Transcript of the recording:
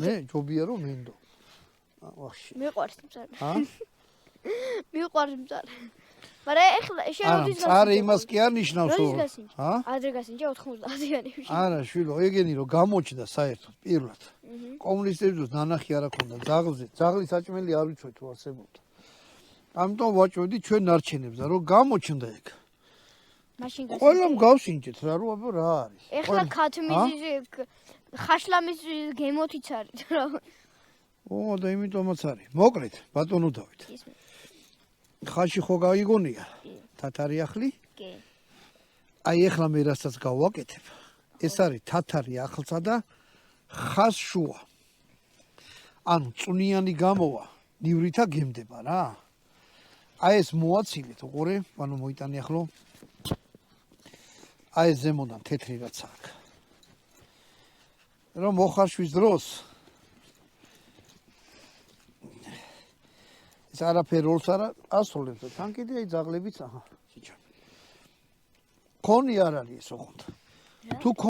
მე ჯობია რომ მინდო. ვახში. მიყვარს მწარე. ჰა? მიყვარს მწარე. მაგრამ ეხლა შენ როდის არა, იმას კი არ ნიშნავს რომ რომ. ჰა? ადრე გასინჯა 90-იანი. არა, შვილო, ეგენი რომ გამოჩნდა საერთოდ პირველად. კომუნისტებისთვის ნანახი არ აქვს ძაღლზე. ძაღლის საჭმელი არ ვიცოდი თუ არსებობდა. ამიტომ ვაჭროდი ჩვენ ნარჩენებზე რომ გამოჩნდა ეგ. მაშინ ყველამ გავსინჯეთ რა რო აბა რა არის. ეხლა ქათმის ხაშლამის გემოთიც არის რა. ო და იმიტომაც არის. მოკლედ, ბატონო დავით. ხაში ხო გაიგონია? თათარი ახლი? კი. აი ეხლა მე რასაც გავაკეთებ, ეს არის თათარი ახლსა და ხას შუა. ანუ წვნიანი გამოვა, ნივრითა გემდება რა. აი ეს მოაცილეთ, უყურე, ანუ მოიტანი ახლო. აი ეს ზემოდან თეთრი რაც აქვს. რომ მოხარშვის დროს ეს არაფერ როლს არ ასრულებს და თან კიდე აი ძაღლებიც აჰა, სიჩა. ქონი არ არის ეს ოღონდ. თუ